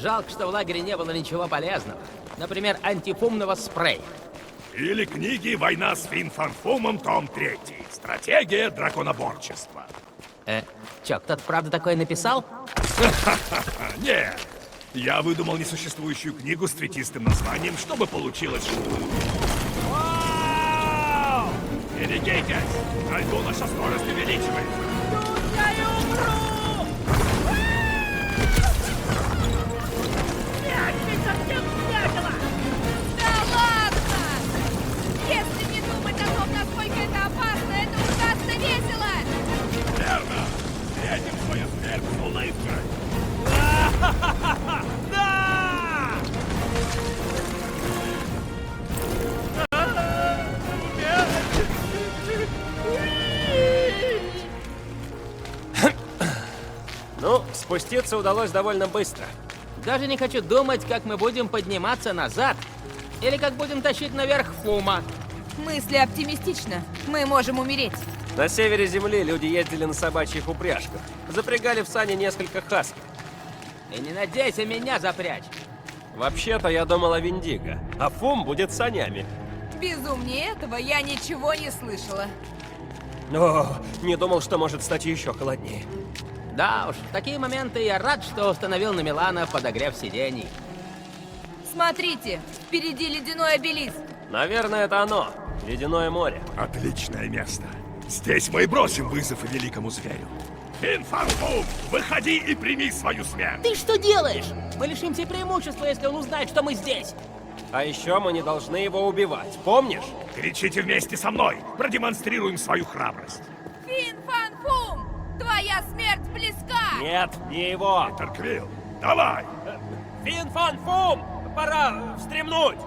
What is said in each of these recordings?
Жалко, что в лагере не было ничего полезного. Например, антифумного спрея. Или книги «Война с Фин-Фан-Фумом», том 3. Стратегия драконоборчества. Чё, кто-то правда такое написал? Нет, я выдумал несуществующую книгу с цветистым названием, чтобы получилось что-то. Вау! Берегитесь! На льду наша скорость увеличивается. Тут я и умру! Ты совсем спятила! Да ладно! Если не думать о том, насколько это опасно, это ужасно весело! Верно! Встретим свою смерть с улыбкой! Да! Ну, спуститься удалось довольно быстро. Даже не хочу думать, как мы будем подниматься назад. Или как будем тащить наверх Фума. Мысли оптимистично. Мы можем умереть. На севере Земли люди ездили на собачьих упряжках. Запрягали в сани несколько хаски. И не надейся меня запрячь. Вообще-то я думал о Виндиго, а Фум будет санями. Безумнее этого я ничего не слышала. О, не думал, что может стать еще холоднее. Да уж, в такие моменты я рад, что установил на Милана подогрев сидений. Смотрите, впереди ледяной обелиск. Наверное, это оно. Ледяное море. Отличное место. Здесь мы и бросим вызов великому зверю. Фин-Фан-Фум, выходи и прими свою смерть! Ты что делаешь? Мы лишимся преимущества, если он узнает, что мы здесь. А еще мы не должны его убивать, помнишь? Кричите вместе со мной! Продемонстрируем свою храбрость! Фин-Фан-Фум! Твоя смерть близка! Нет, не его. Тарквилл, давай! Фин-Фан-Фум! Пора встремнуть!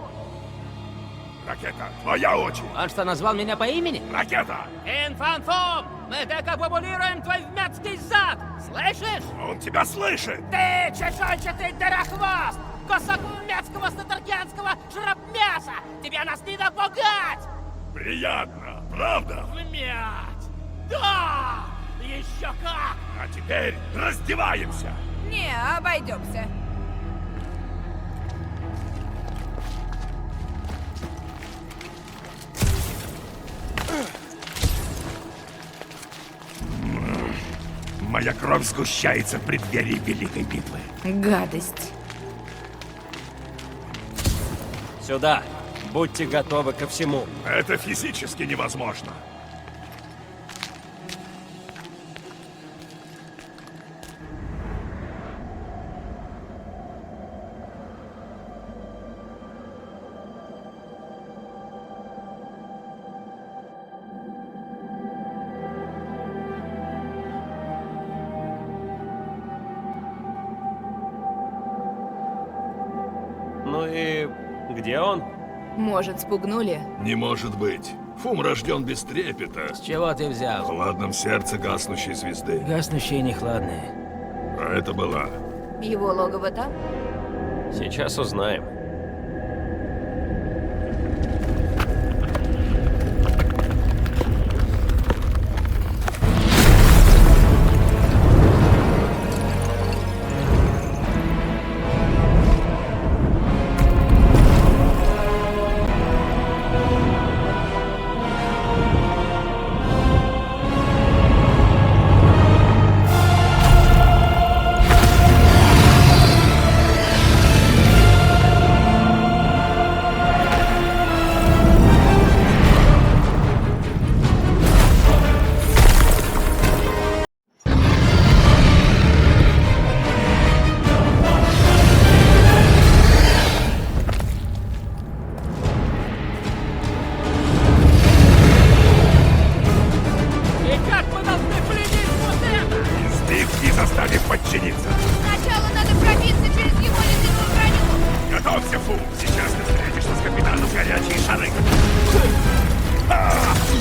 Ракета, твоя очередь! Он что, назвал меня по имени? Ракета! Фин-Фан-Фум! Мы декапопулируем твой вмятский зад! Слышишь? Он тебя слышит! Ты чешуйчатый дырохвост! Кусок вмятского статаркианского шрапмяса! Тебе нас не напугать! Приятно, правда? Вмять! Да! Еще как! А теперь раздеваемся! Не, обойдемся. Моя кровь сгущается в преддверии великой битвы. Гадость. Сюда. Будьте готовы ко всему. Это физически невозможно. Ну и где он? Может, спугнули? Не может быть. Фум рожден без трепета, С чего ты в взял? хладном сердце гаснущей звезды. Гаснущие не хладные. А это была. Его логово там? Сейчас узнаем. И как мы должны пленить вот это? Инстинкт не заставит подчиниться. Сначала надо пробиться через его ледяную броню. Готовься, Фум. Сейчас ты встретишься с капитаном горячие шары.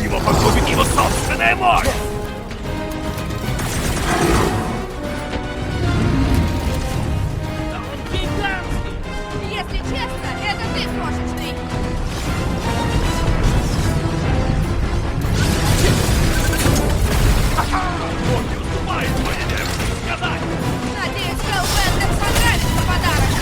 Его погубит его собственная мощь! Да он гигантский! Если честно, это ты крошечный. Он не уступает твоей нервной сказать! Надеюсь, Хеллбендер понравится подарок.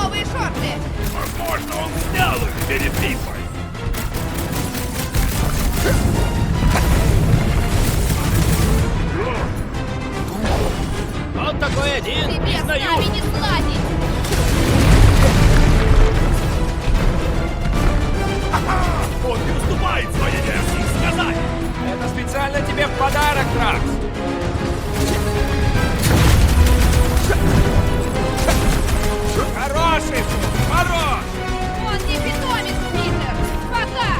лиловые шорты. Возможно, он снял их перед битвой. Он такой один, Тебе не с знаю. нами не сладить. Он не уступает своей версии сказать. Это специально тебе в подарок, Дракс. Хороший, хорош! Он не питомец, Питер. Пока.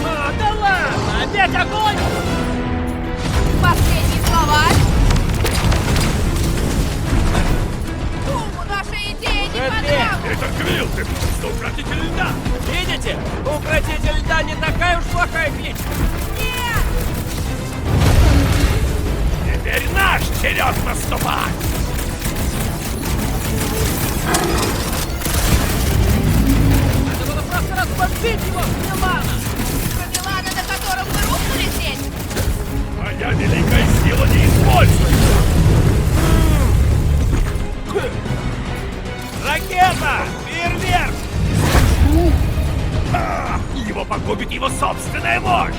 А, да ладно, опять огонь! Последние слова. Думаю, наша идея не понравилась. Это Квилл, ты просто укротитель льда. Видите? Укротитель льда не такая уж плохая кличка. Нет! Теперь наш черед наступать. Надо было просто разбомбить его, Милана! Про Милана, на котором вы рухнули здесь? Моя великая сила не используется. Ракета! Фейерверк! Его погубит его собственная мощь.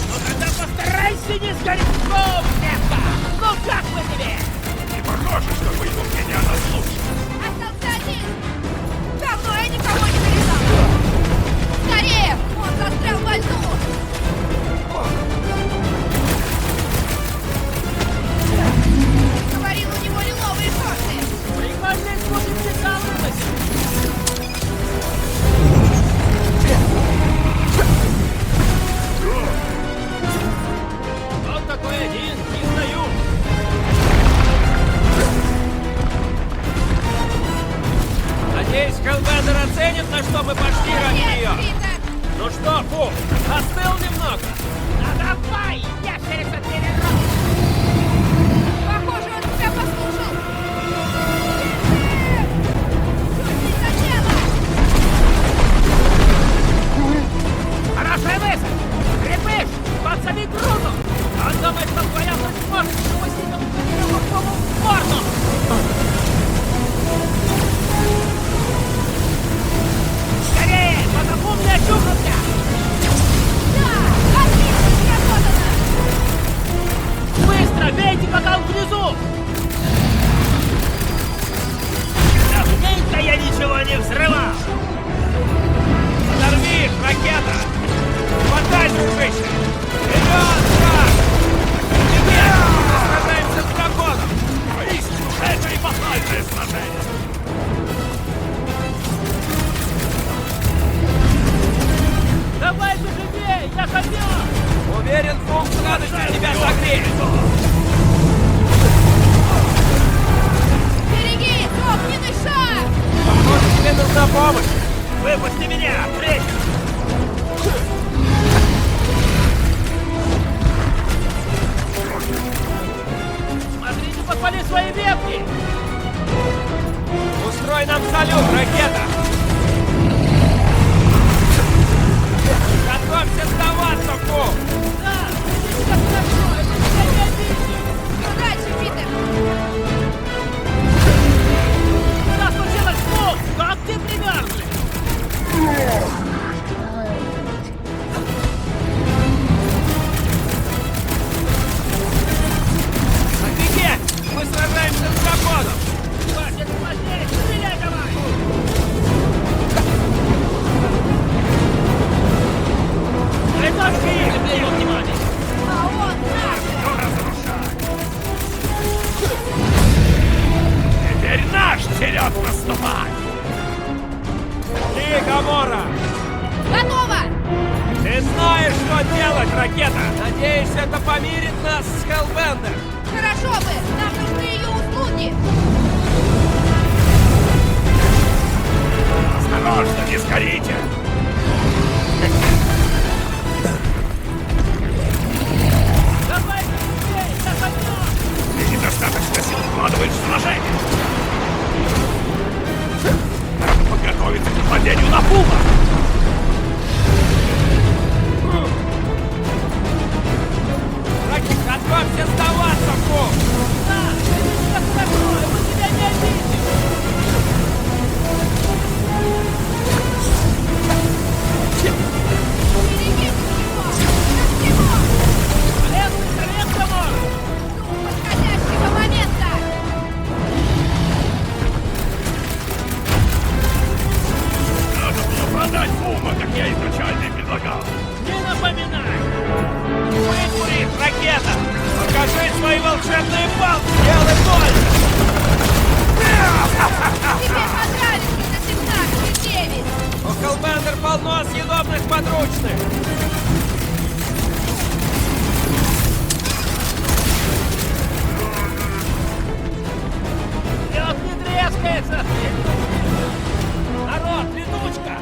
Ну тогда постарайся не сгореть в метка! Ну как мы тебе? Не похоже, что по его мнению она слушает. Остался один. Давно я никого не вырезал. Скорее! Он застрял во льду. Говорил, у него лиловые шорты. Прикольный способ всегда выносить! Он такой один, не знаю! Надеюсь, Хеллбендер оценит, на что мы пошли ради Нет, нее. Питер! Ну что, Фу, остыл немного? Ну давай, ящерица перерос! Похоже, он тебя послушал. Чуть за дело. Хорошая мысль! Крепыш, подсоби груду! Он думает, что твоя мысль сможет запустить его в морду! Скорее, пока ум не очухался! Да, отлично сработано. Быстро, бейте, пока он внизу! Давненько я ничего не взрывал! Подорви их, ракета! Хватай, дружище! Вперед, Дракс! Теперь мы сражаемся с драконом! Поистину, это эпохальное сражение. Давай же живей, я хотел! Уверен, Функ с радостью тебя согреет! Береги, огненный шар! Похоже, тебе нужна помощь! Выпусти меня, Фрейд! Смотри, не подпали свои ветки! Устрой нам салют, ракета! Готовься сдаваться, Функ! Да, видите, как хорошо, это тебя не обидит! Что дальше, Питер? Что случилось, Фук? Как ты примерзли? Офигеть! Мы сражаемся с драконом! Хватит смотреть, стреляй давай! Притащи их, для его внимания! А он наш! Теперь наш черед наступать. Ты, Гамора! Готово! Ты знаешь, что делать, ракета! Надеюсь, это помирит нас с Хеллбендер! Хорошо бы! Нам нужны ее услуги! Осторожно, не сгорите. Давай быстрее, захотел! Ты недостаточно сил вкладываешь в сражение. Надо подготовиться к нападению на Пума. свои волшебные палки! Делай больно! Тебе понравится на 17,9! У Hellbender полно съедобных подручных! Лед не трескается! Народ, летучка!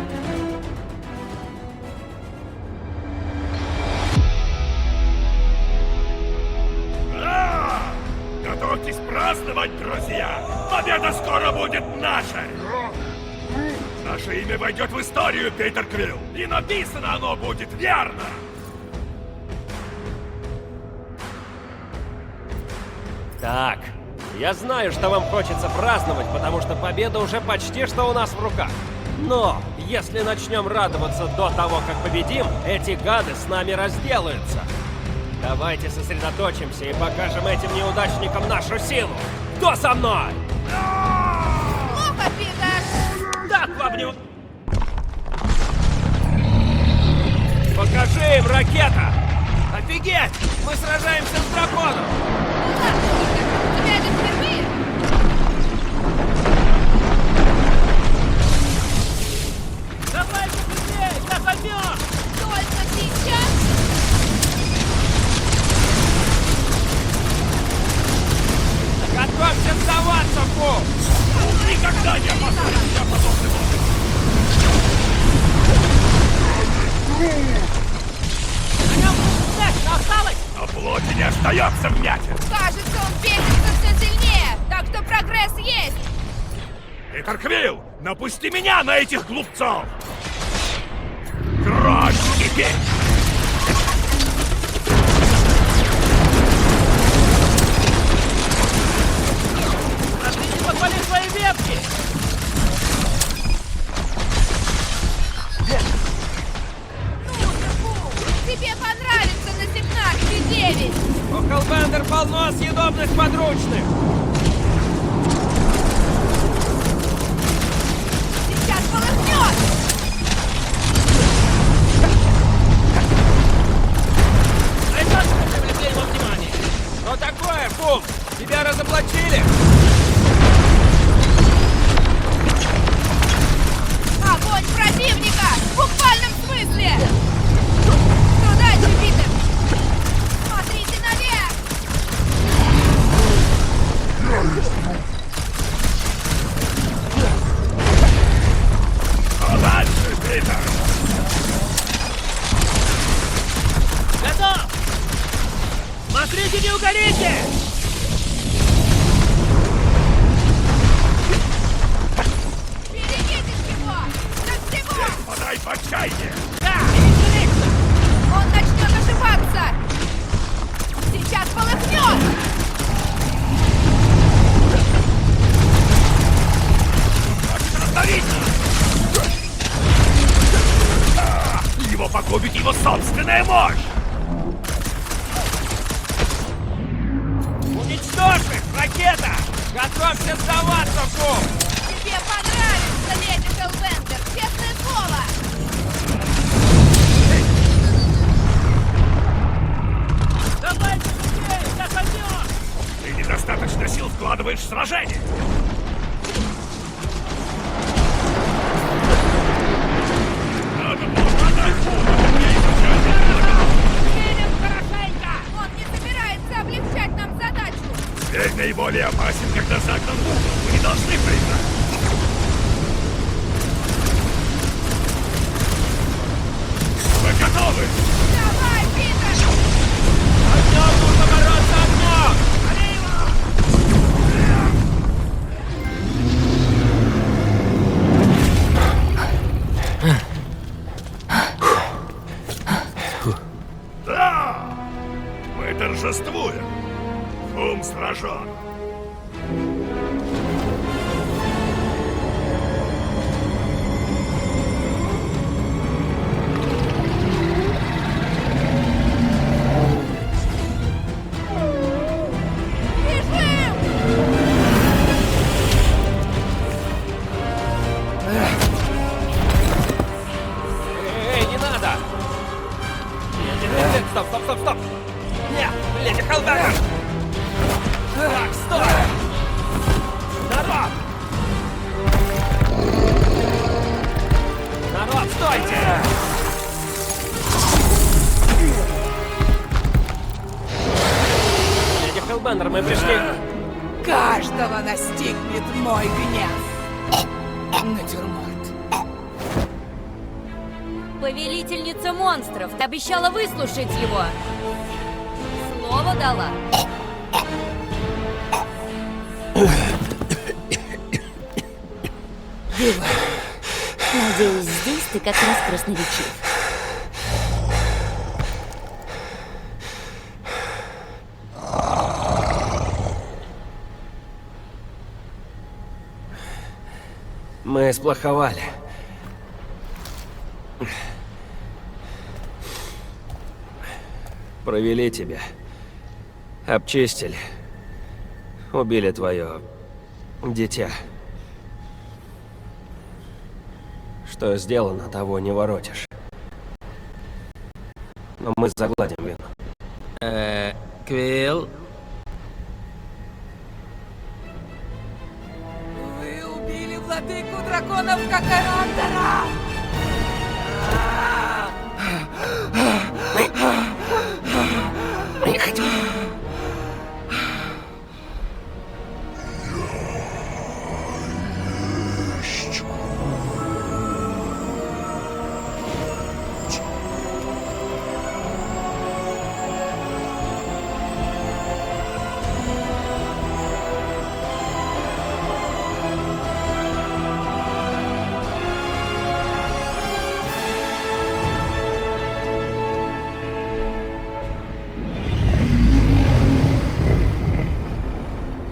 Готовьтесь праздновать, друзья! Победа скоро будет нашей! Наше имя войдет в историю, Питер Квилл! И написано оно будет верно! Так, я знаю, что вам хочется праздновать, потому что победа уже почти что у нас в руках. Но, если начнем радоваться до того, как победим, эти гады с нами разделаются. Давайте сосредоточимся и покажем этим неудачникам нашу силу. Кто со мной? Плохо, Питер! Так вам не... Покажи им, ракета! Офигеть! Мы сражаемся с драконом! Ладно, Питер, у тебя это впервые? Давайте быстрее! Я замерз! Только сейчас? Готовься сдаваться, Фу! Никогда не опасаюсь я подобным образом! На нем вмятина осталось! На плоти не остается вмятин! Кажется, он бесится все сильнее, так что прогресс есть! Питер Квилл, напусти меня на этих глупцов! Кровь теперь! Смотри, не подпали свои ветки! Тебе понравится на 17,9! У Hellbender полно съедобных подручных! Сейчас полыхнет! Это что привлекли его внимание? Что такое, Фум? Тебя разоблачили? Огонь противника! В буквальном смысле! Что дальше, Питер? Смотрите наверх! А дальше, Питер! Готов! Смотрите, не угорите! Берегитесь его! До всего! Подай в отчаяние! Да, веселиться! Он начнет ошибаться! Сейчас полыхнет! Остановите! Его погубит его собственная мощь! Уничтожь их, ракета! Готовься сдаваться, Фум! Тебе понравится, леди Hellbender, честное слово! Давайте быстрее! Я замерз! Ты недостаточно сил вкладываешь в сражение! Надо было продать Фума, мне изначально предлагал! Видим хорошенько! Он не собирается облегчать нам задачу! Зверь наиболее опасен, когда загнан в угол. Вы не должны проиграть! Вы готовы? Давай, Питер! Огнем нужно бороться огнем! Да! Мы торжествуем! Фум сражен! Бежим! Эй, не надо! Нет, стоп! Нет, леди Hellbender! Командор, мы пришли... Каждого настигнет мой гнев. Натюрморт. Повелительница монстров обещала выслушать его. Слово дала. Дива, Надеюсь, здесь ты как раз красноречив. Мы сплоховали. Провели тебя. Обчистили. Убили твое... дитя. Что сделано, того не воротишь. Но мы загладим вину. Квилл? вы убили владыку драконов Какарандара!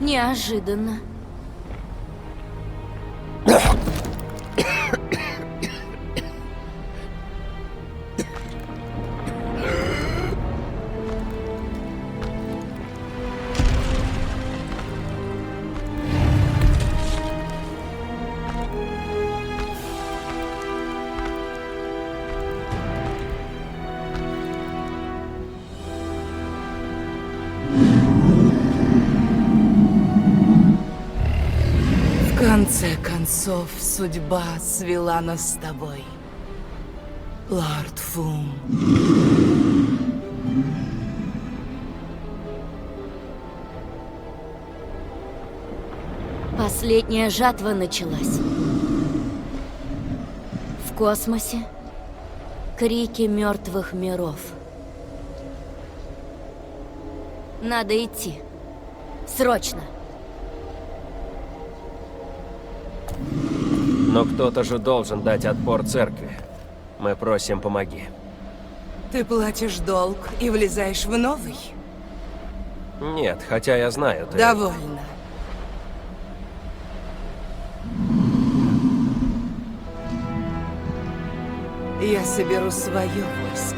Неожиданно. В конце концов, судьба свела нас с тобой, Лорд Фум. Последняя жатва началась. В космосе крики мертвых миров. Надо идти. Срочно. Но кто-то же должен дать отпор церкви. Мы просим, помоги. Ты платишь долг и влезаешь в новый? Нет, хотя я знаю, ты... Довольно. Я соберу свое войско.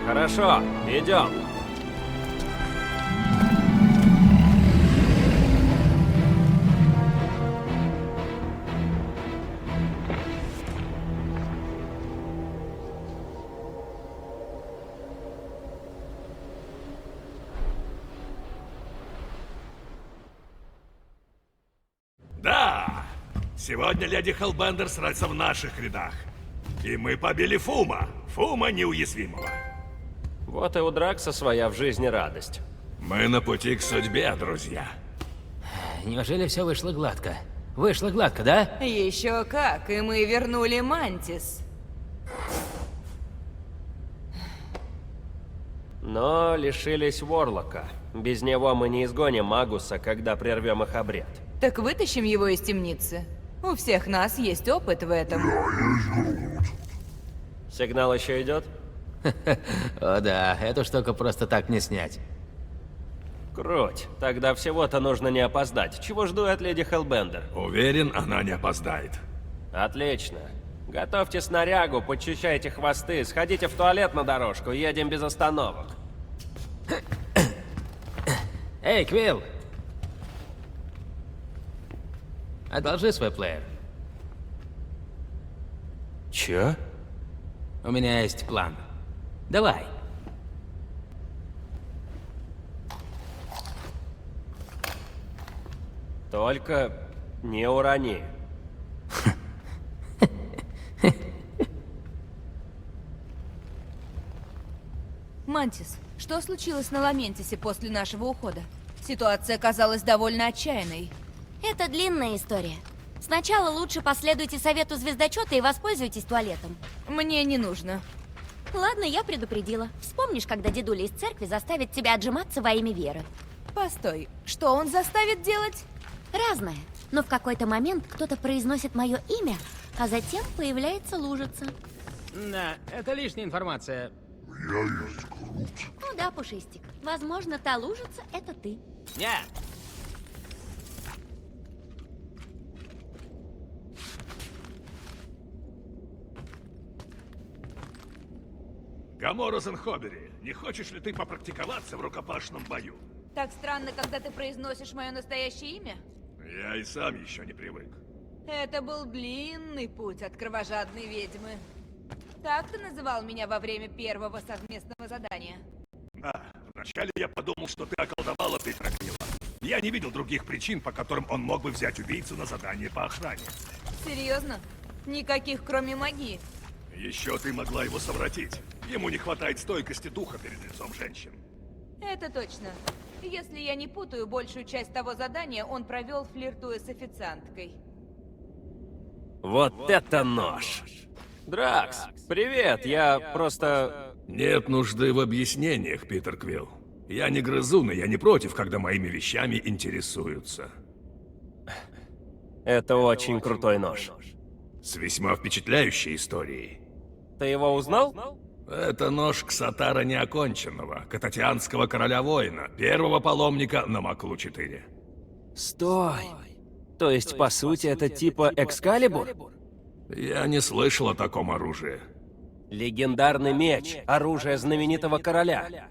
Хорошо, идем. Да! Сегодня леди Хеллбендер срается в наших рядах. И мы побили Фума. Фума неуязвимого. Вот и у Дракса своя в жизни радость. Мы на пути к судьбе, друзья. Неужели все вышло гладко? Вышло гладко, да? Еще как, и мы вернули Мантис. Но лишились Ворлока. Без него мы не изгоним Магуса, когда прервем их обряд. Так вытащим его из темницы. У всех нас есть опыт в этом. Сигнал еще идет? О да, эту штуку просто так не снять. Круть. Тогда всего-то нужно не опоздать. Чего жду от леди Хеллбендер? Уверен, она не опоздает. Отлично. Готовьте снарягу, подчищайте хвосты, сходите в туалет на дорожку, едем без остановок. Эй, Квилл! Одолжи свой плеер. Чё? У меня есть план. Давай. Только не урони. Мантис, что случилось на Ламентисе после нашего ухода? Ситуация казалась довольно отчаянной. Это длинная история. Сначала лучше последуйте совету звездочета и воспользуйтесь туалетом. Мне не нужно. Ладно, я предупредила. Вспомнишь, когда дедуля из церкви заставит тебя отжиматься во имя веры? Постой, что он заставит делать? Разное. Но в какой-то момент кто-то произносит мое имя, а затем появляется лужица. Да, это лишняя информация. Ну да, Пушистик. Возможно, та лужица — это ты. Нет. Гамора Зенхобери, не хочешь ли ты попрактиковаться в рукопашном бою? Так странно, когда ты произносишь мое настоящее имя. Я и сам еще не привык. Это был длинный путь от кровожадной ведьмы. Так ты называл меня во время первого совместного задания? Да, вначале я подумал, что ты околдовала Питера Квилла. Я не видел других причин, по которым он мог бы взять убийцу на задание по охране. Серьезно? Никаких, кроме магии? Еще ты могла его совратить. Ему не хватает стойкости духа перед лицом женщин. Это точно. Если я не путаю, большую часть того задания он провел, флиртуя с официанткой. Вот это нож! Дракс, привет, я просто... Нет нужды в объяснениях, Питер Квилл. Я не грызун, и я не против, когда моими вещами интересуются. Это очень крутой нож. С весьма впечатляющей историей. Ты его узнал? Это нож Ксатара Неоконченного, Кататианского короля-воина, первого паломника на Маклу-4. Стой! То есть, по сути, это типа Экскалибур? Я не слышал о таком оружии. Легендарный меч, оружие знаменитого короля.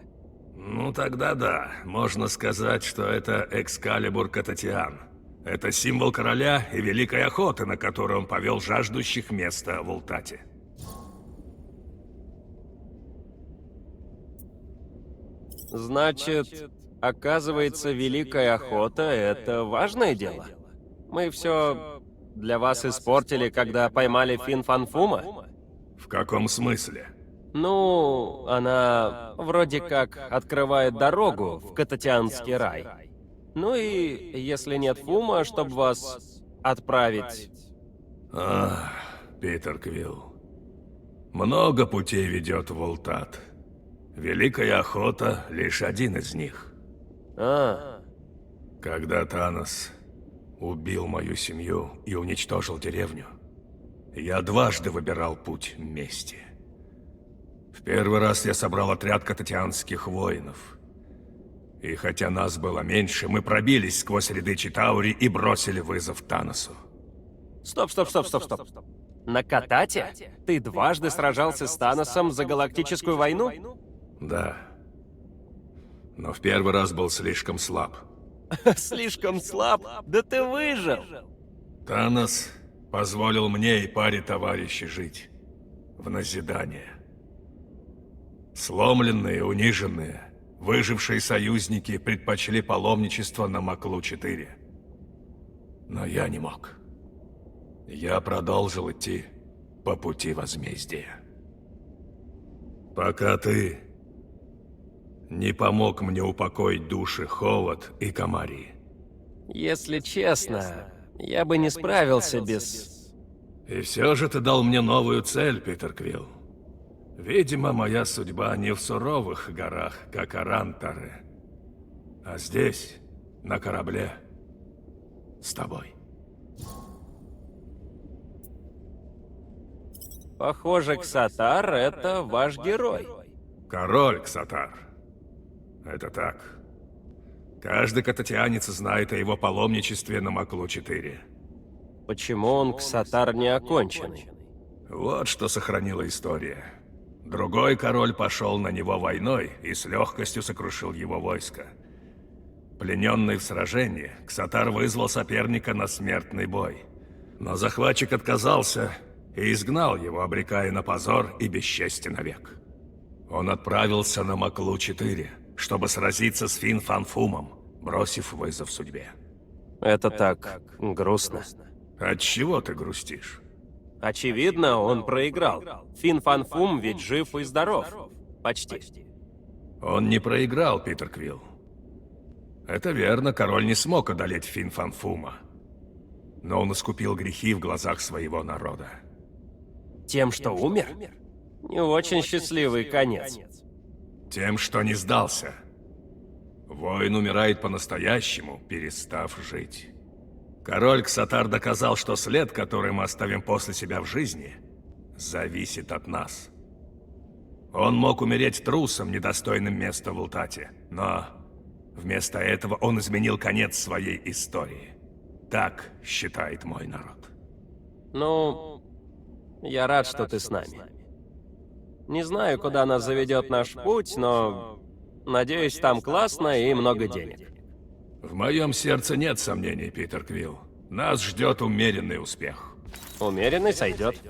Ну тогда да, можно сказать, что это Экскалибур Кататиан. Это символ короля и великой охоты, на которую он повел жаждущих места в Ултате. Значит, оказывается, Великая Охота — это важное дело? Мы все для вас испортили, когда поймали Фин Фанфума? В каком смысле? Ну, она вроде как открывает дорогу в Кататианский рай. Ну и если нет Фума, чтобы вас отправить... Ах, Питер Квилл. Много путей ведет в Ултат. Великая Охота — лишь один из них. А, Когда Танос убил мою семью и уничтожил деревню, я дважды выбирал путь мести. В первый раз я собрал отряд кататианских воинов. И хотя нас было меньше, мы пробились сквозь ряды Читаури и бросили вызов Таносу. стоп. На Катате? Ты дважды сражался с Таносом за галактическую войну? Да. Но в первый раз был слишком слаб. Слишком слаб? Да ты выжил! Танос позволил мне и паре товарищей жить в назидание. Сломленные, униженные, выжившие союзники предпочли паломничество на Маклу-4. Но я не мог. Я продолжил идти по пути возмездия. Пока ты не помог мне упокоить души Ховат и Камарии. Если честно, я бы не справился без... И все же ты дал мне новую цель, Питер Квилл. Видимо, моя судьба не в суровых горах, как Арантары, а здесь, на корабле, с тобой. Похоже, Ксатар — это ваш герой. Король Ксатар. Это так. Каждый кататианец знает о его паломничестве на Маклу-4. Почему он Ксатар неоконченный? Вот что сохранила история. Другой король пошел на него войной и с легкостью сокрушил его войско. Плененный в сражении, Ксатар вызвал соперника на смертный бой. Но захватчик отказался и изгнал его, обрекая на позор и бесчестье навек. Он отправился на Маклу-4, чтобы сразиться с Фин Фанфумом, бросив вызов судьбе. Это так грустно. Отчего ты грустишь? Очевидно, он проиграл. Фин Фанфум ведь жив и здоров. Почти. Он не проиграл, Питер Квилл. Это верно, король не смог одолеть Фин Фан Фума. Но он искупил грехи в глазах своего народа. Тем, что умер? Не очень счастливый конец. Тем, что не сдался. Воин умирает по-настоящему, перестав жить. Король Ксатар доказал, что след, который мы оставим после себя в жизни, зависит от нас. Он мог умереть трусом, недостойным места в Ултате, но вместо этого он изменил конец своей истории. Так считает мой народ. Ну, я рад, что ты с нами. Не знаю, куда нас заведет наш путь, но надеюсь, там классно и много денег. В моем сердце нет сомнений, Питер Квилл. Нас ждет умеренный успех. Умеренный сойдет.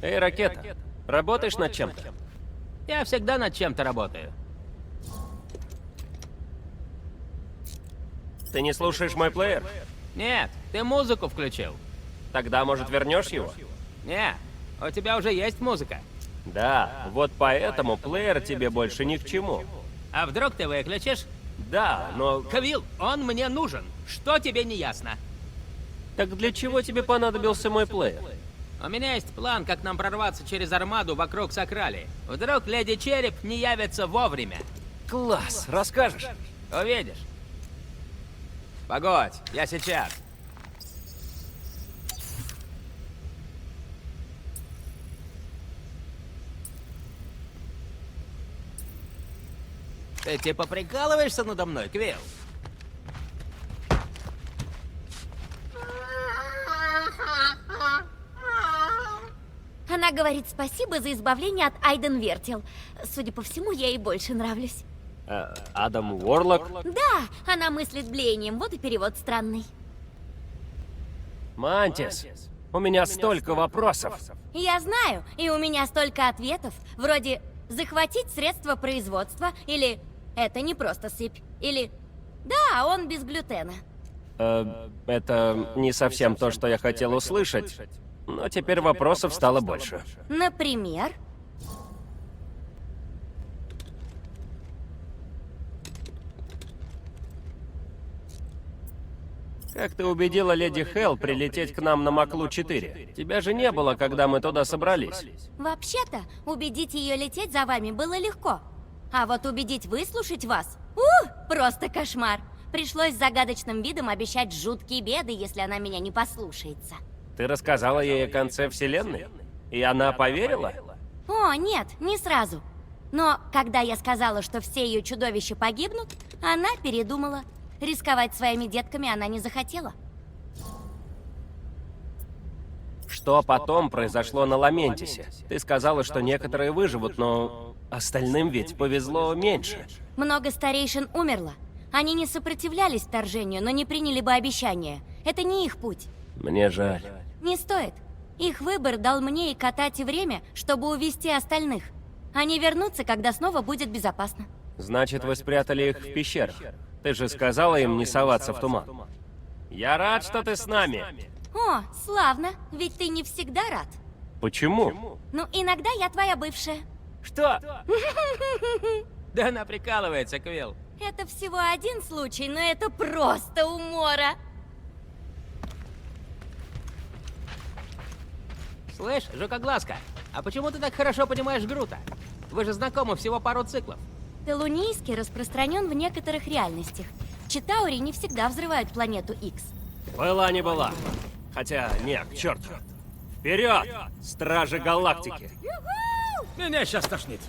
Эй, Ракета, работаешь над чем-то? Я всегда над чем-то работаю. Ты не слушаешь мой плеер? Нет, ты музыку включил. Тогда, может, вернешь его? Не, у тебя уже есть музыка. Да, вот поэтому плеер тебе больше ни к чему. А вдруг ты выключишь? Да, но... Квилл, он мне нужен. Что тебе не ясно? Так для чего тебе понадобился мой плеер? У меня есть план, как нам прорваться через армаду вокруг Сакрали. Вдруг Леди Череп не явится вовремя. Класс, расскажешь? Увидишь. Погодь, я сейчас. Ты типа прикалываешься надо мной, Квилл? Она говорит спасибо за избавление от Айден Вертел. Судя по всему, я ей больше нравлюсь. Адам Уорлок? Да, она мыслит блеянием, вот и перевод странный. Мантис, у меня столько вопросов. Я знаю, и у меня столько ответов, вроде «захватить средства производства» или «это не просто сыпь» или «да, он без глютена». Это не совсем то, что я хотел услышать, но теперь вопросов стало больше. Например? Как ты убедила леди Хелл прилететь к нам на Маклу-4? Тебя же не было, когда мы туда собрались. Вообще-то, убедить ее лететь за вами было легко. А вот убедить выслушать вас просто кошмар. Пришлось с загадочным видом обещать жуткие беды, если она меня не послушается. Ты рассказала ей о конце Вселенной? И она поверила? О, нет, не сразу. Но когда я сказала, что все ее чудовища погибнут, она передумала. Рисковать своими детками она не захотела. Что потом произошло на Ламентисе? Ты сказала, что некоторые выживут, но остальным ведь повезло меньше. Много старейшин умерло. Они не сопротивлялись вторжению, но не приняли бы обещания. Это не их путь. Мне жаль. Не стоит. Их выбор дал мне и Катате время, чтобы увести остальных. Они вернутся, когда снова будет безопасно. Значит, вы спрятали их в пещерах. Ты же сказала им не соваться в туман. Я рад, что ты с нами. О, славно, ведь ты не всегда рад. Почему? Ну, иногда я твоя бывшая. Что? Да она прикалывается, Квилл. Это всего один случай, но это просто умора. Слышь, Жукоглазка, а почему ты так хорошо понимаешь Грута? Вы же знакомы всего пару циклов. Телунийский распространен в некоторых реальностях. Читаури не всегда взрывают планету Икс. Была не была. Хотя, нет, к черту. Вперед, Стражи Галактики! Меня сейчас тошнит.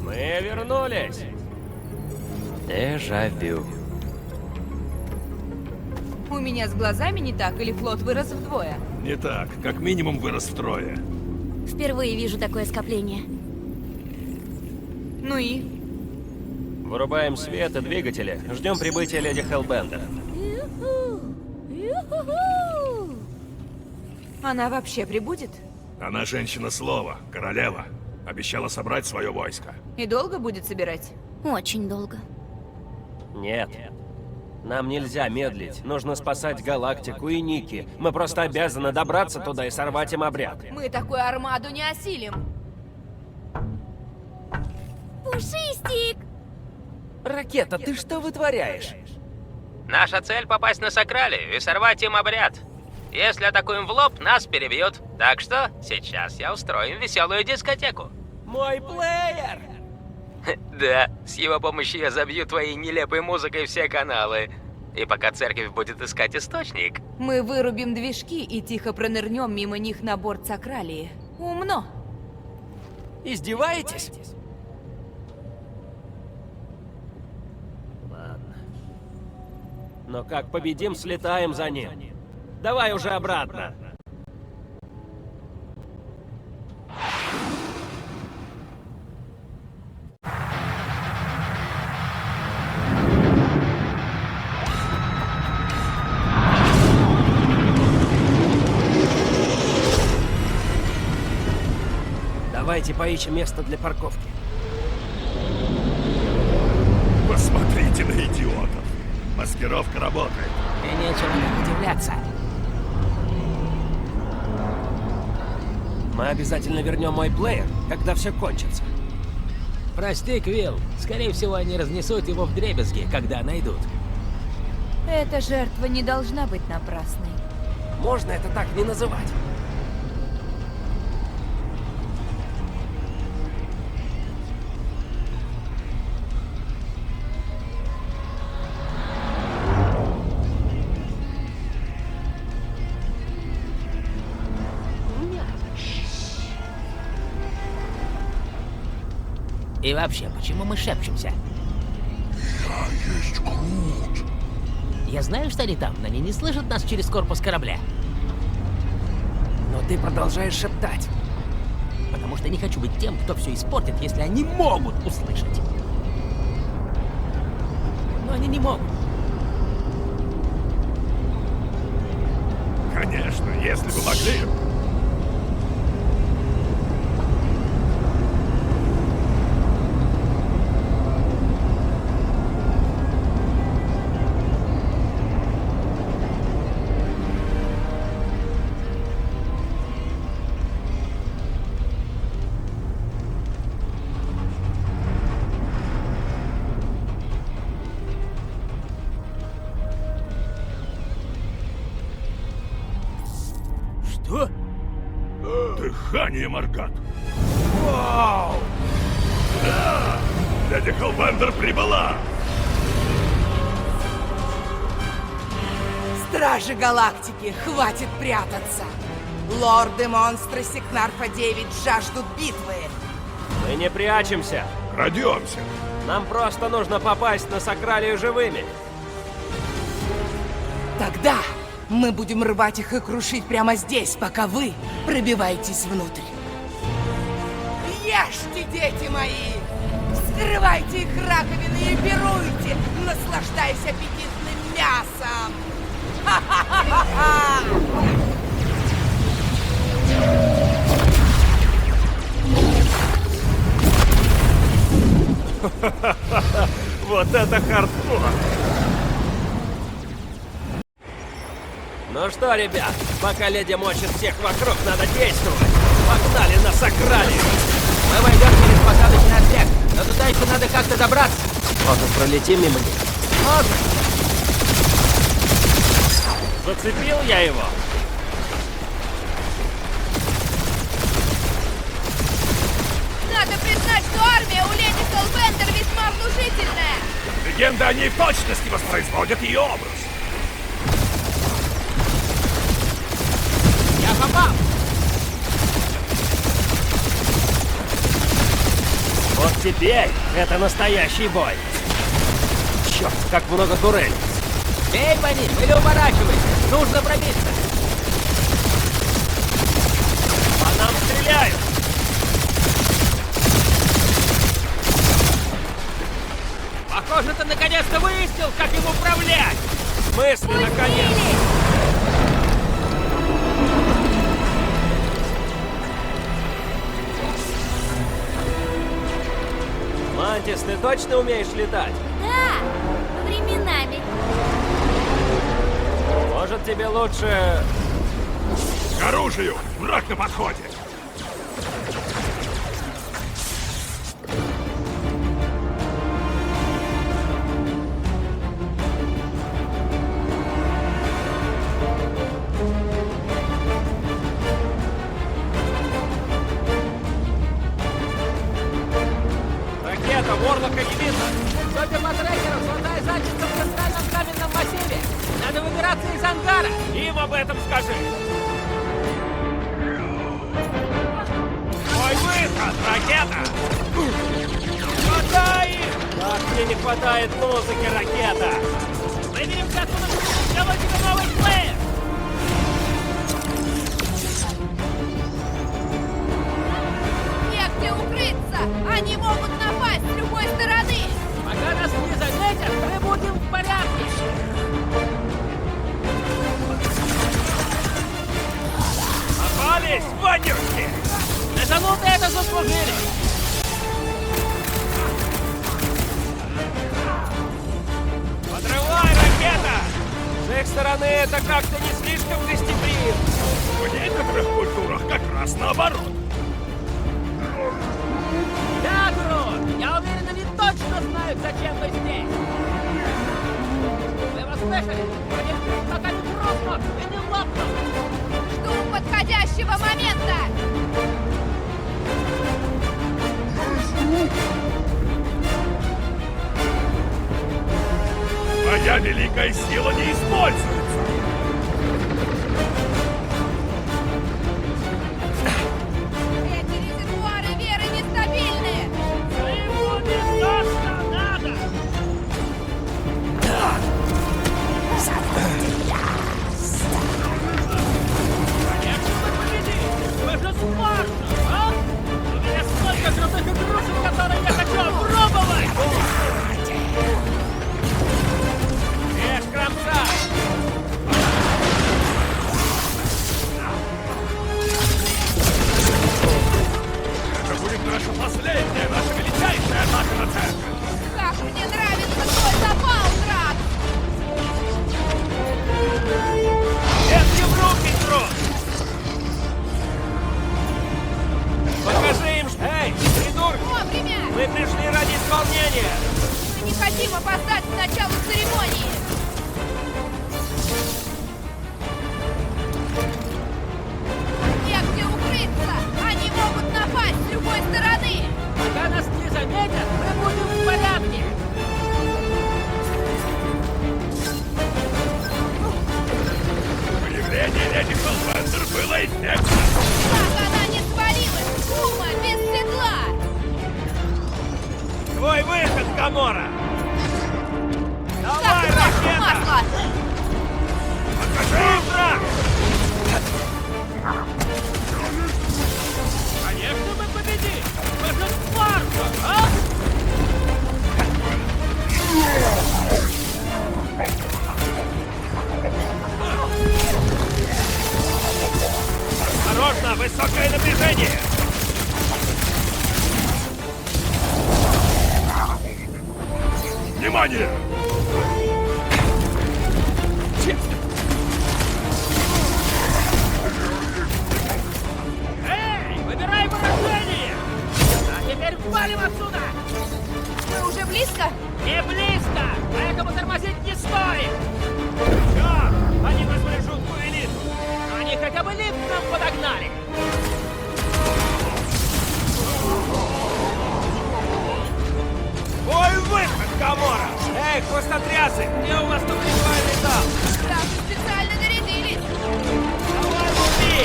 Мы вернулись. Дежавю. У меня с глазами не так, или флот вырос вдвое? Не так, как минимум вырос втрое. Впервые вижу такое скопление. Ну и? Вырубаем свет и двигатели. Ждем прибытия леди Хеллбендер. Ю-ху! Она вообще прибудет? Она женщина слова, королева. Обещала собрать свое войско. И долго будет собирать? Очень долго. Нет. Нам нельзя медлить. Нужно спасать галактику и Ники. Мы просто обязаны добраться туда и сорвать им обряд. Мы такую армаду не осилим. Пушистик! Ракета, ты что вытворяешь? Наша цель — попасть на Сакралию и сорвать им обряд. Если атакуем в лоб, нас перебьют. Так что сейчас я устрою им веселую дискотеку. Мой плеер! Да, с его помощью я забью твоей нелепой музыкой все каналы. И пока церковь будет искать источник. Мы вырубим движки и тихо пронырнем мимо них на борт Сакралии. Умно. Издеваетесь? Ладно. Но как победим, слетаем за ним. Давай уже обратно. Давайте поищем место для парковки. Посмотрите на идиотов. Маскировка работает. И нечего так удивляться. Мы обязательно вернем мой плеер, когда все кончится. Прости, Квилл. Скорее всего, они разнесут его вдребезги, когда найдут. Эта жертва не должна быть напрасной. Можно это так не называть. И вообще, почему мы шепчемся? Я есть Крут. Я знаю, что они там, но они не слышат нас через корпус корабля. Но ты продолжаешь шептать. Потому что не хочу быть тем, кто все испортит, если они могут услышать. Но они не могут. Конечно, если бы могли. Что? Дыхание Маргат. Вау! Да! Леди Хеллбендер прибыла! Стражи Галактики, хватит прятаться! Лорды-монстры Сикнарфа-9 жаждут битвы! Мы не прячемся. Крадемся. Нам просто нужно попасть на Сакралию живыми. Тогда мы будем рвать их и крушить прямо здесь, пока вы пробиваетесь внутрь. Ешьте, дети мои! Вскрывайте их раковины и пируйте, наслаждаясь аппетитным мясом! Ха-ха-ха-ха-ха! Вот это хардкор! Ну что, ребят, пока леди мочит всех вокруг, надо действовать. Погнали на Сакралию! Мы войдем через посадочный отсек, но туда еще надо как-то добраться. Может, пролетим мимо них? Можно. Зацепил я его. Надо признать, что армия у леди Хеллбендер весьма внушительная. Легенда о ней в точности воспроизводит ее образ. Я попал. Вот теперь это настоящий бой. Черт, как много турелей. Бей по ним или уворачивайся. Нужно пробиться. По нам стреляют. Похоже, ты наконец-то выяснил, как им управлять! В смысле, наконец? Мантис, ты точно умеешь летать? Да, временами. Может, тебе лучше... К оружию! Враг на подходе! Ракета, Ворлока не видно! Суперлотрекеров, золотая задница в центральном каменном массиве! Надо выбираться из ангара! Им об этом скажи! Мой выход, ракета! Хватай их! Как мне не хватает музыки, ракета! Выберемся отсюда, чтобы сделать тебе новый плеер! Негде укрыться! Они могут напасть с любой стороны! Пока нас не заметят, мы будем в порядке! Попались, вонючки! Натянуты это заслужили! Подрывай, ракета! С их стороны это как-то не слишком гостеприимно. В некоторых культурах как раз наоборот. Да, Грут! Я уверен, они точно знают, зачем мы здесь! Вы его слышали? Они ждут, пока не рухнут и не лопнут! Жду подходящего момента! Моя великая сила не используется! Эти резервуары веры нестабильны! Ему не то, что надо! Конечно, мы победим! Мы же Спарта, а? У меня столько крутых игрушек, которые я хочу опробовать! Эх, кромса! Это будет наша последняя, наша величайшая атака на центр! Как мне нравится твой запал, Драк! Нет, не в руки, Трот! Покажи им, эй, придурки! Вовремя! Мы пришли ради исполнения! Мы не хотим опоздать к началу церемонии! Негде укрыться! Они могут напасть с любой стороны! Пока нас не заметят, мы будем в порядке! Появление леди Хеллбендер было эффектно! Как она не свалилась! Ума без седла! Твой выход, Гамора! Как Давай, в маску ракета! масло! Покажи им враг! Конечно, мы победим! Мы же Спарта, а? Осторожно, высокое напряжение! Внимание! Эй, выбирай выражение! А теперь валим отсюда! Мы уже близко? Не близко, поэтому тормозить не стоит! Черт! Они вызвали жуткую элиту! Но они хотя бы лифт нам подогнали! Твой выход, Гамора! Эй, хвостотрясы! Где у вас тут ритуальный зал? Там специально нарядились! Давай, лупи!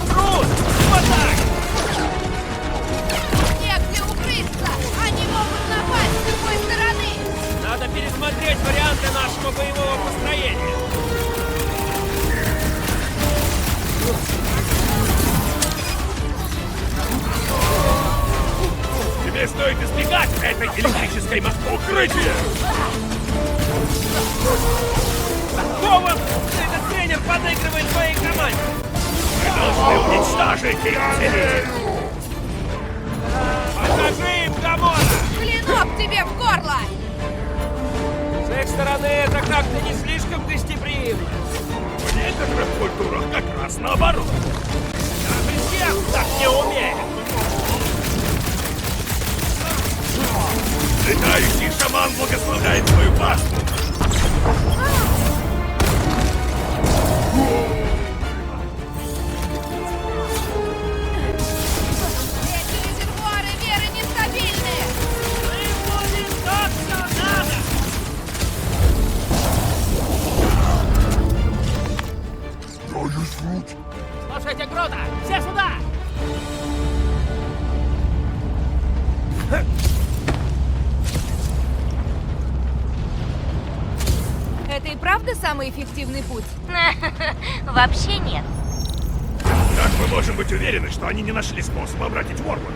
Трус! Вот так! Негде укрыться! Они могут напасть с любой стороны! Надо пересмотреть варианты нашего боевого построения. Тебе Наверное, стоит избегать этой электрической укрытия! Кован! Этот тренер подыгрывает своей команде! Мы должны уничтожить их, целитель! Покажи им, Гамора! Клинок тебе в горло! С их стороны это как-то не слишком гостеприимно. В некоторых культурах как раз наоборот. Даже всем так не умеет. Летающий шаман благословляет свою паству. Эти резервуары веры нестабильны! Мы будем то, что надо! Слушайте, Грута! Все сюда! Это и правда самый эффективный путь? Вообще нет. Как мы можем быть уверены, что они не нашли способа обратить Ворварда?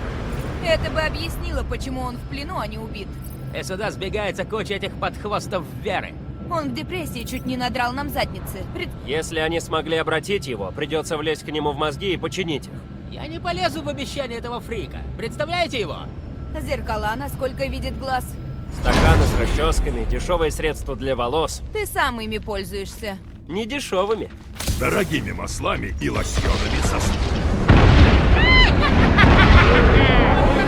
Это бы объяснило, почему он в плену, а не убит. И сюда сбегается куча этих подхвостов веры. Он в депрессии чуть не надрал нам задницы. Если они смогли обратить его, придется влезть к нему в мозги и починить их. Я не полезу в обещание этого фрика. Представляете его? Зеркала, насколько видит глаз. Стаканы с расческами, дешевые средства для волос. Ты сам ими пользуешься. Не дешевыми. Дорогими маслами и лосьонами со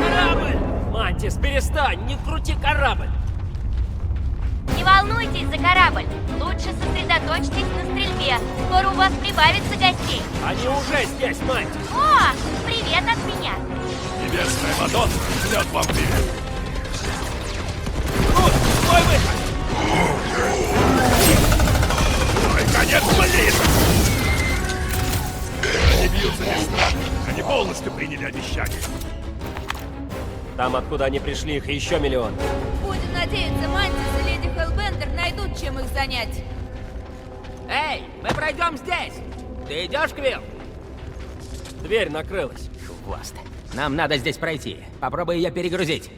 Корабль! Мантис, перестань, не крути корабль! Не волнуйтесь за корабль. Лучше сосредоточьтесь на стрельбе. Скоро у вас прибавится гостей. Они уже здесь, Мантис! О, привет от меня. Небесная Мадонна шлет вам привет. Тут, твой выход! Ой, конец, блин! Они бьются не страх. Они полностью приняли обещание. Там, откуда они пришли, их еще миллион. Будем надеяться, Мантис и Леди Хеллбендер найдут, чем их занять. Эй, мы пройдем здесь! Ты идешь, Квилл? Дверь накрылась. Хвост. Нам надо здесь пройти. Попробуй ее перегрузить.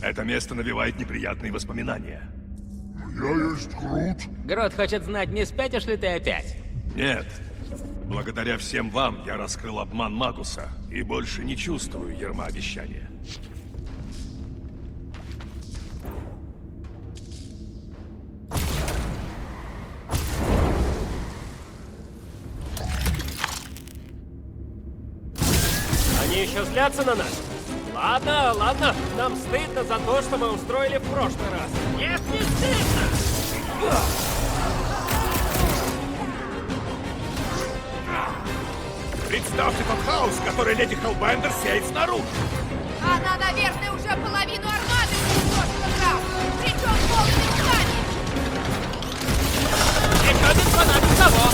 Это место навевает неприятные воспоминания. Грот хочет знать, не спятишь ли ты опять? Нет. Благодаря всем вам я раскрыл обман Магуса и больше не чувствую ярма обещания. Они еще злятся на нас? Ладно, ладно, нам стыдно за то, что мы устроили в прошлый раз. Нет, не стыдно! Представьте тот хаос, который леди Хеллбендер сеет снаружи. Она, наверное, уже половину армады уничтожила, граф. Причем полными руками. Еще без звона без того!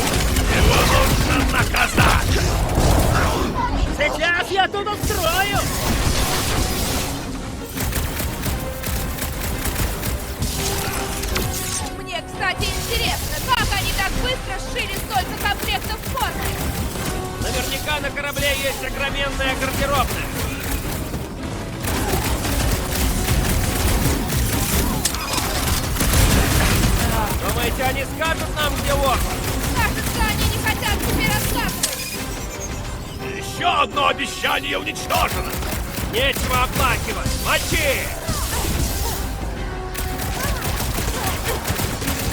Его нужно наказать! Сейчас я тут устрою! Мне, кстати, интересно, как они так быстро сшили столько комплектов формы? Наверняка на корабле есть огроменная гардеробная. Думаете, они скажут нам, где Ворвард? Кажется, они не хотят тебе рассказывать. Еще одно обещание уничтожено! Нечего оплакивать! Мочи!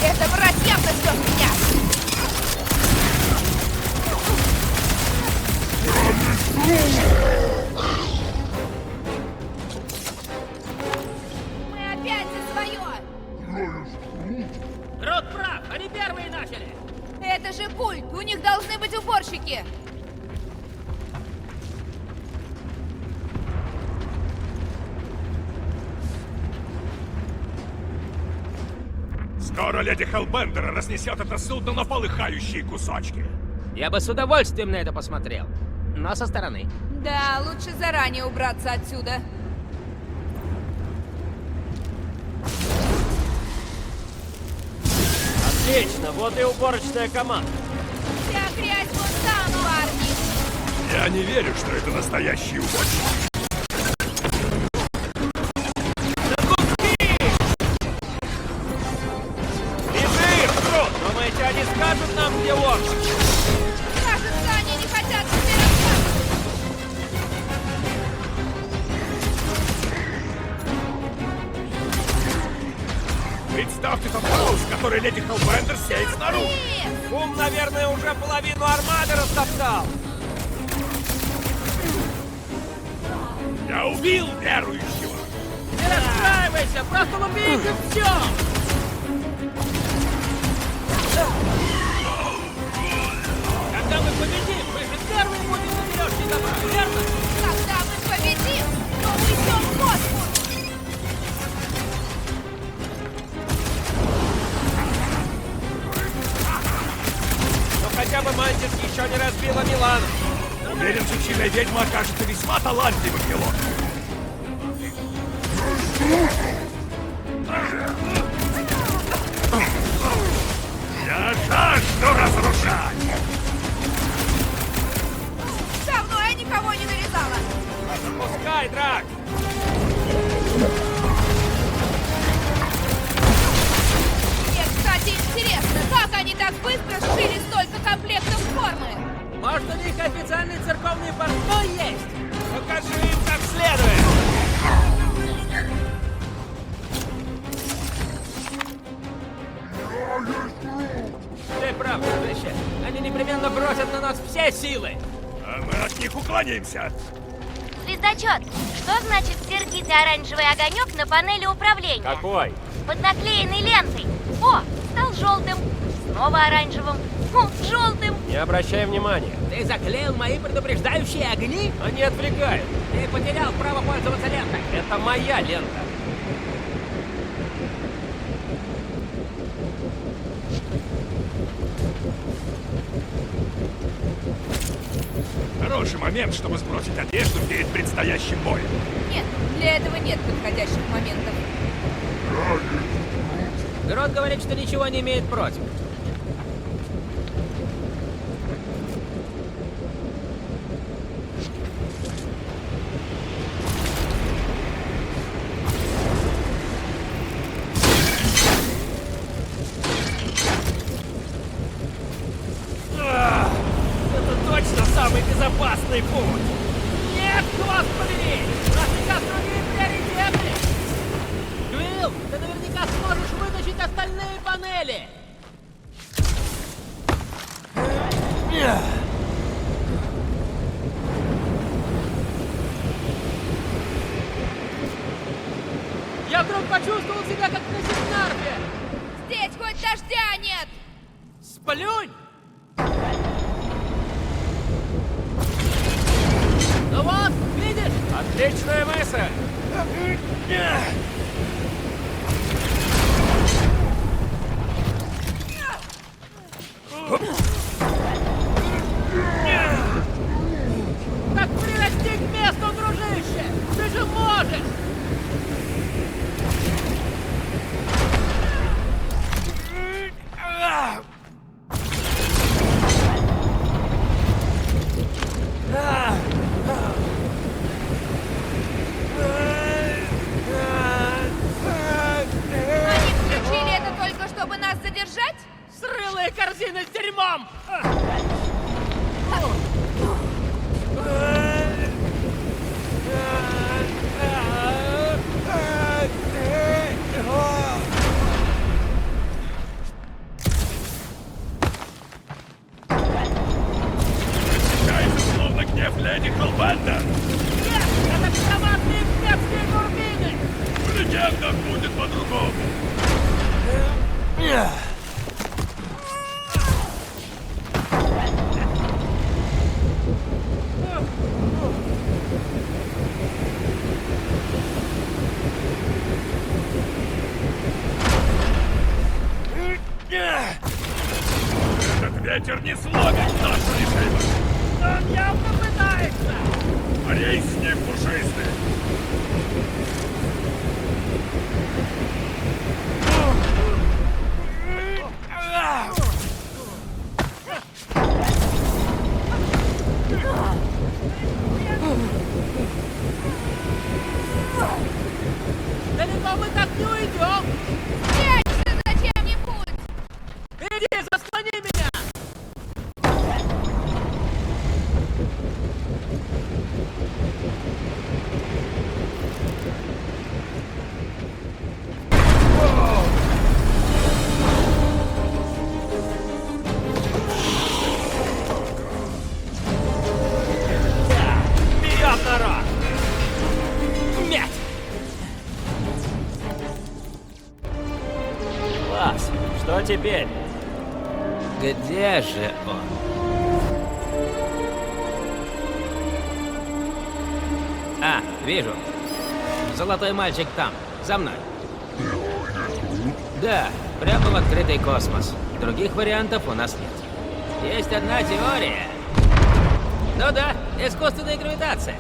Это брать явно ждет меня. Мы опять за свое. Грот прав, они первые начали! Это же культ, у них должны быть уборщики. Скоро леди Хеллбендер разнесет это судно на полыхающие кусочки. Я бы с удовольствием на это посмотрел. Но со стороны. Да, лучше заранее убраться отсюда. Отлично, вот и уборочная команда. Вся грязь вон там, парни! Я не верю, что это настоящий уборщик. Бежи, Крут! Думаете, они скажут нам, где лодка? Кажется, они не хотят тебе рассказывать! Представьте тот хаос, который леди Хеллбендер сеет снаружи. Бум, наверное, уже половину армады растоптал. Я убил верующего. Не расстраивайся, просто убейте все! Когда мы победим, мы же первые будем на веревке добра, верно? Когда мы победим, то уйдем в космос! Но хотя бы Мантис еще не разбила Милан. Уверен, жучиная ведьма окажется весьма талантливым пилотом. Я жажду разрушать! Давно я никого не нарезала! Запускай, Драк! Мне, кстати, интересно, как они так быстро сшили столько комплектов формы? Может, у них официальный церковный портной есть? Покажи им как следует! Ты прав, дружище. Они непременно бросят на нас все силы. А мы от них уклонимся. Звездочет, что значит сердитый оранжевый огонек на панели управления? Какой? Под наклеенной лентой. О, стал желтым. Снова оранжевым. Желтым. Не обращай внимания. Ты заклеил мои предупреждающие огни? Они отвлекают. Ты потерял право пользоваться лентой. Это моя лента. Хороший момент, чтобы сбросить одежду перед предстоящим боем. Нет, для этого нет подходящих моментов. Грот говорит, что ничего не имеет против. Это точно самый безопасный путь. Нет, вас побери! У нас сейчас другие приоритеты! Гвилл, ты наверняка сможешь вытащить остальные панели! Я вдруг почувствовал себя как на Сигнарфе! Здесь хоть дождя нет! Сплюнь! Ну вот, видишь? Отличная мысль. Так прирасти к месту, дружище! Ты же можешь! Они включили это только чтобы нас задержать? Срылые корзины с дерьмом! Ощущается словно гнев леди Хеллбендер. Нет, это громадные пепские турбины! В легендах будет по-другому. Этот ветер не сломит нашу решимость. Он явно пытается! Рейс с ним пушистый. Что теперь? Где же он? А, вижу. Золотой мальчик там, за мной. Да, прямо в открытый космос. Других вариантов у нас нет. Есть одна теория. Ну да, искусственная гравитация.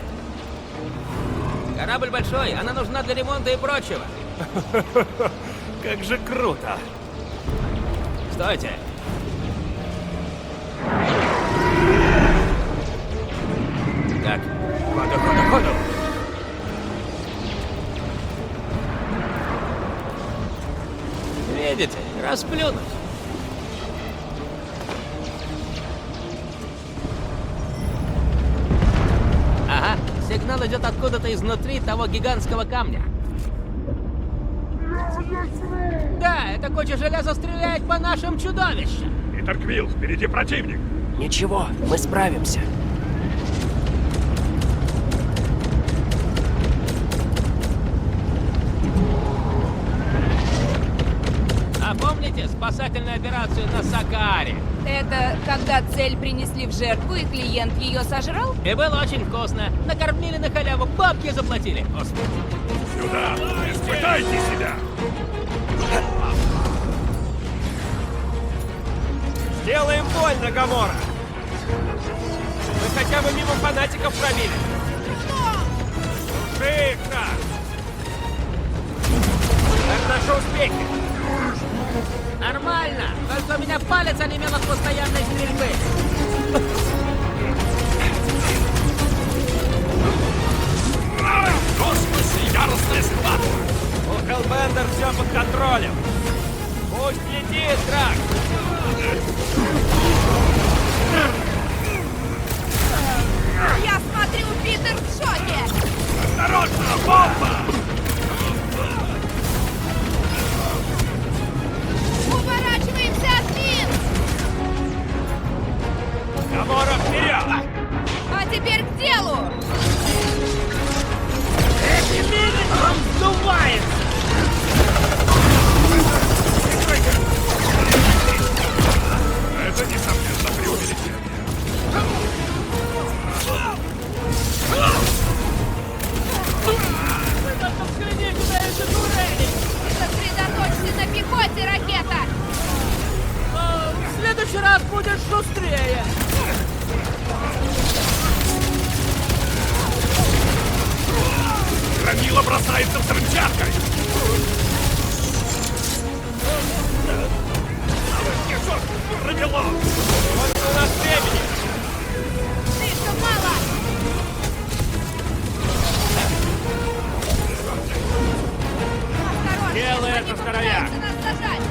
Корабль большой, она нужна для ремонта и прочего. Как же круто! Стойте. Так, Ходу! видите, расплюнуть. Ага, сигнал идет откуда-то изнутри того гигантского камня. Да, это куча железа стреляет по нашим чудовищам. Питер Квилл, впереди противник. Ничего, мы справимся. А помните спасательную операцию на Сакааре? Это когда цель принесли в жертву, и клиент ее сожрал? И было очень вкусно. Накормили на халяву, бабки заплатили. Господи. Сюда! Испытайте себя! Сделаем больно, Гамора! Мы хотя бы мимо фанатиков пробили. Тихо! Как наши успехи? Нормально. Только у меня палец онемел от постоянной стрельбы. В космосе яростная схватка! У Хеллбендер все под контролем. Пусть летит, Драк! Я смотрю, Питер в шоке! Осторожно, бомба! Уворачиваемся от мин! Гамора, вперед! А теперь к делу! Эти мины там сдувается! Это, несомненно, преувеличение. Вы только взгляните на эти турели! Сосредоточься на пехоте, ракета! В следующий раз будет шустрее! Громила бросается взрывчаткой! Провело! Сколько у нас времени? Слишком мало! Осторожно! Делай они это, здоровяк! попытаются нас зажать!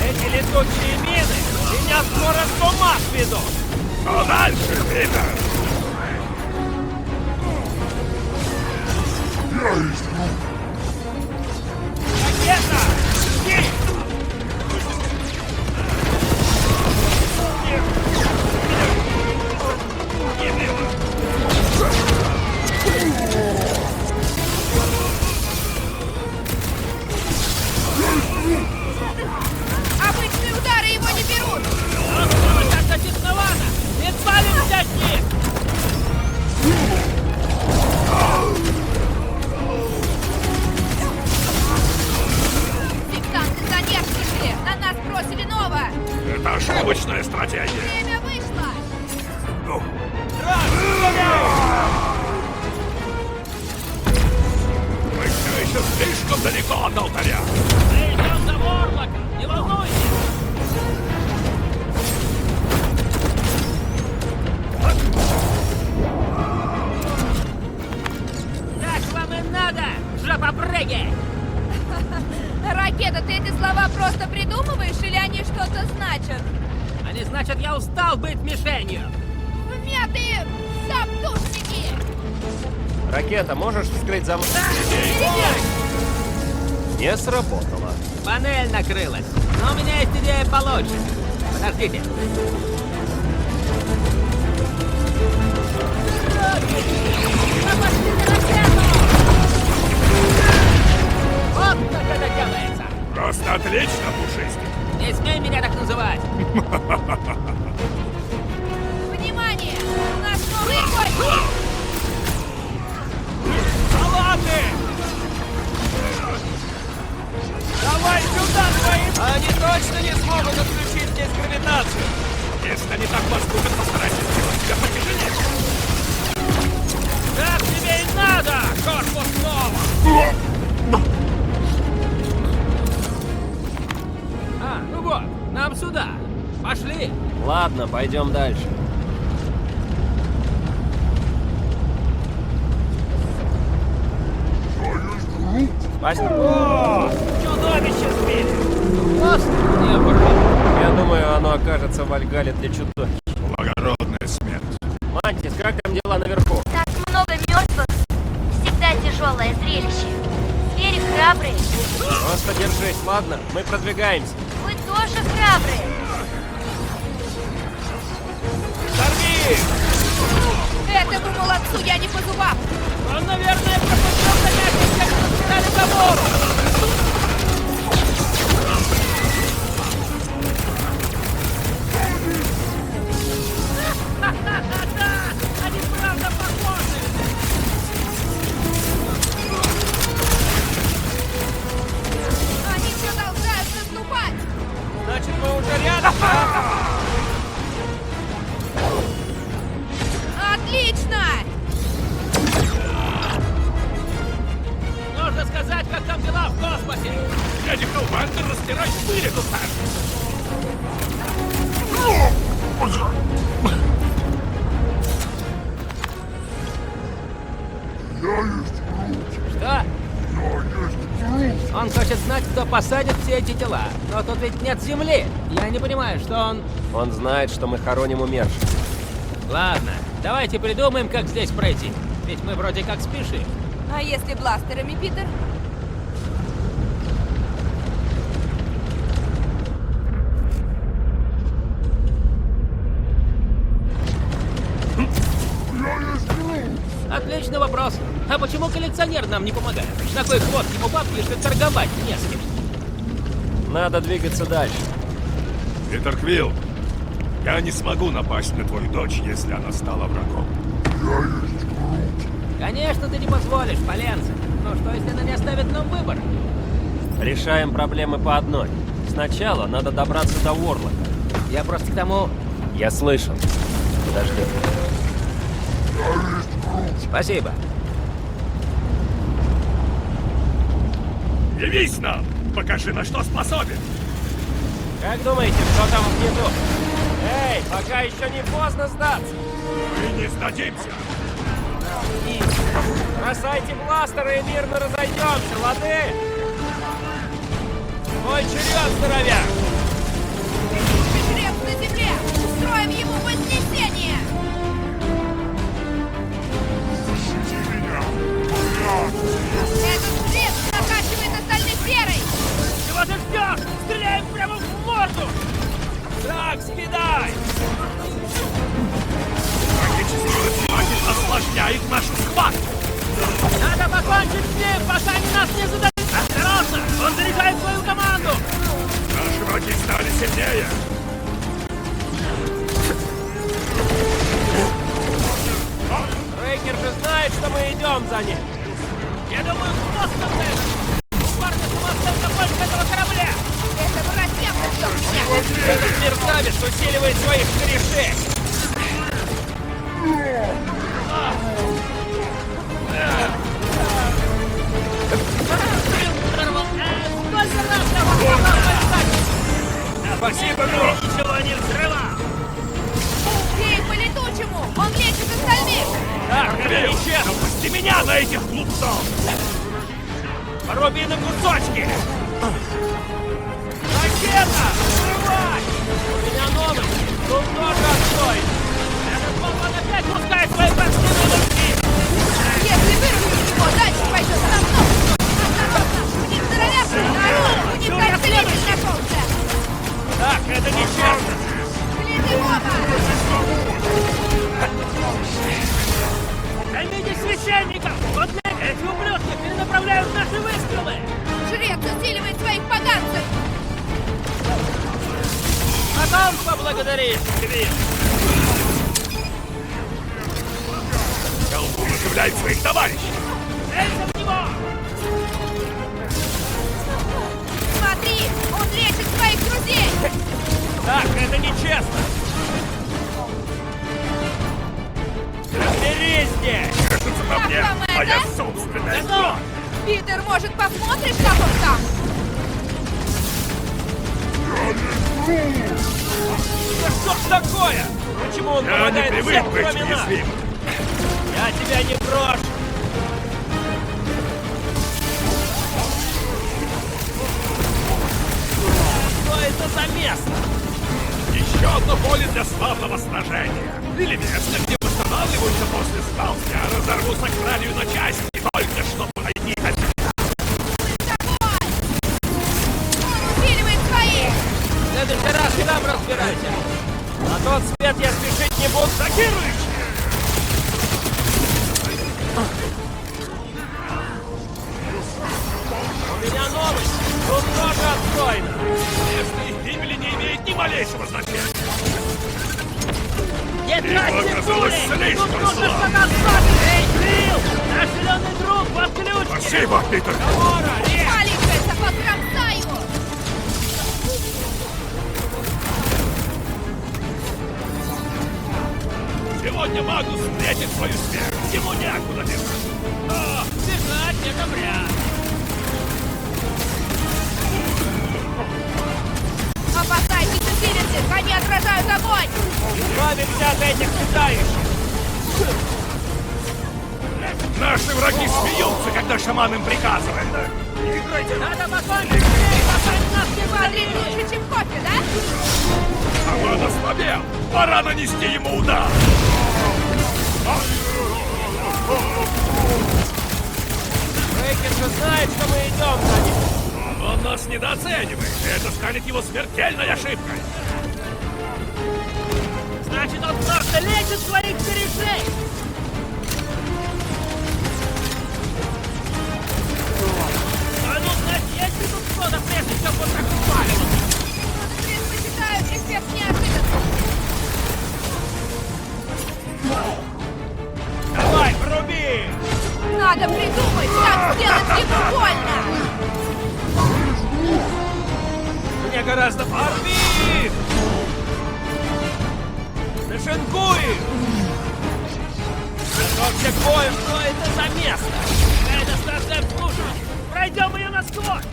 Эти летучие мины меня скоро с ума сведут! Что дальше, Питер? Ракета! Есть! Обычные удары его не берут! Так-то тесновато! Не свалимся от них! Сектанты занервничали! На нас бросили ново! Это ошибочная стратегия. Время вышло! Ну, мы все еще слишком далеко от алтаря. Мы идем за Ворлоком! Не волнуйтесь! Так вам и надо, жопопрыги! Ракета, ты эти слова просто придумываешь или они что-то значат? Они значат, я устал быть мишенью. Вмятые самтушники! Ракета, можешь вскрыть замок? Не сработало. Панель накрылась. Но у меня есть идея получше. Подождите. Вот Вот как это делается! Просто отлично, Пушистик. Не смей меня так называть! Внимание! У нас новые гости! Салаты! Давай сюда, твои... Они точно не смогут отключить здесь гравитацию! Если они так поступят, постарайся сделать тебя потяжелее. Так тебе и надо, корпус снова! А, ну вот, нам сюда. Пошли. Ладно, пойдем дальше. Спасибо. О, чудовище сбили. Просто не было. Я думаю, оно окажется в Вальгале для чудовищ. Благородная смерть. Мантис, как там дела наверху? Так много мертвых. Всегда тяжелое зрелище. Звери храбрые. Просто держись, ладно? Мы продвигаемся. Вы тоже храбрые. Сорви! Этому молодцу я не по зубам! Он, наверное, пропустил занятие, как разбирали забор. Да, они правда похожи. Они продолжают наступать! Значит, мы уже рядом, да? Отлично! Нужно сказать, как там дела в космосе. Дядя Колбанка, растирай шире тут так. Что? Он хочет знать, кто посадит все эти тела. Но тут ведь нет земли. Я не понимаю, что он... Он знает, что мы хороним умерших. Ладно, давайте придумаем, как здесь пройти. Ведь мы вроде как спешим. А если бластерами, Питер? Отличный вопрос. А почему коллекционер нам не помогает? На кой хвост ему бабки, что торговать не с кем? Надо двигаться дальше. Питер Квилл, я не смогу напасть на твою дочь, если она стала врагом. Конечно, ты не позволишь, поленцы. Но что, если она не оставит нам выбор? Решаем проблемы по одной. Сначала надо добраться до Уорлока. Я просто к тому... Я слышал. Подожди. Спасибо. Явись нам! Покажи, на что способен! Как думаете, что там внизу? Эй, пока еще не поздно сдаться. Мы не сдадимся! Бросайте бластеры и мирно разойдемся, лады? Твой черед, здоровяк! Жрец на земле! Устроим ему вознесение! Этот жрец накачивает остальных верой! Чего ты ждешь? Стреляем прямо в морду! Так, скидай! Магический разрыватель осложняет нашу схватку! Надо покончить с ним, пока они нас не зададут! Осторожно! Он заряжает свою команду! Наши враги стали сильнее! Рейкер же знает, что мы идем за ним. Я думаю, способ это! Парня самостоятельно больше этого корабля! Это воротнявка, что меня! Этот мерзавец усиливает своих корешей. Сколько раз я вас сказал подстать? Спасибо, но ничего не взрывал! Бей по летучему! Он лечит остальных! Так, это нечестно. Пусти меня на этих глупцов! Руби на кусочки. Ракета! Взрывай! У меня новость. Тут тоже отстой. Этот болван опять пускает свои подстилы лучи! Если вырвешь его, дальше пойдет намного! Осторожно! У них здоровяшка! Народ! У них костылитель нашелся! Так, это нечестно. Гляди в оба! Займитесь священником! Вот эти ублюдки перенаправляют наши выстрелы! Жрец сам поблагодаришь, Квин. Колдун оживляет своих товарищей! Целься в него! Смотри, он лечит своих друзей! Так, это нечестно! Разберись здесь! Кажется, на Как мне вам моя это? собственная Ну! кровь! Питер, может, посмотришь, как он там? Да что ж такое? Почему он Я не нападает привык всех, быть кроме нас? уязвимым! Я тебя не брошу! Что это за место? Еще одно поле для славного сражения! Или место, где восстанавливаются после сталки, а разорву Сакралию на части, только чтобы найти хозяина! Он усиливает своих! В следующий раз сам разбирайся. На тот свет я спешить не буду. Шокирующий! У меня новость. Тут тоже отстойно. Место их гибели не имеет ни малейшего значения! Не тратьте оказалось пули! слишком Тут нужно слабо. что-то оставить! Эй, Крилл! Наш зеленый друг в отключке! Спасибо, Питер! Лора, Рик! Маленькая, покромсаю! Сегодня Магнус встретит свою смерть! Ему некуда бежать! Бежать декабря! Опасайтесь усиленцев, они отражают огонь! Избавимся от этих питающих. Наши враги смеются, когда шаман им приказывает! Надо покончить с ней, пока нас не Смотри, валили! лучше, чем кофе, да? Шаман ослабел! Пора нанести ему удар! Брейкер же знает, что мы идем за ним. Он нас недооценивает, и это станет его смертельной ошибкой! Значит, он просто лечит своих корешей! А ну, знать, есть ли тут кто-то, прежде чем вот так упаливаться? Предпочитаю эффект неожиданности. Давай, вруби! Надо придумать, как сделать ему больно! Мне гораздо порви! Нашинкуй! Готовься к бою! Что это за место? Это станция обслуживания! Пройдем ее насквозь!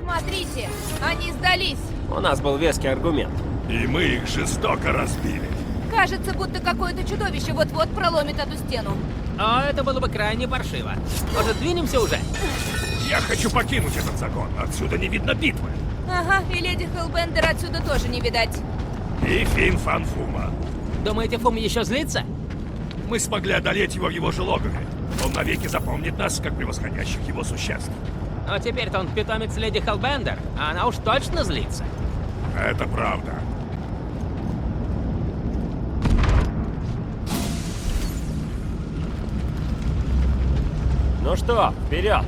Смотрите, они сдались. У нас был веский аргумент. И мы их жестоко разбили. Кажется, будто какое-то чудовище вот-вот проломит эту стену. А это было бы крайне паршиво. Может, двинемся уже? Я хочу покинуть этот загон. Отсюда не видно битвы. Ага, и леди Хеллбендер отсюда тоже не видать. И Фин Фанфума. Думаете, Фум еще злится? Мы смогли одолеть его в его же логове. Он навеки запомнит нас, как превосходящих его существ. Но теперь-то он питомец леди Хеллбендер, а она уж точно злится. Это правда. Ну что, вперед!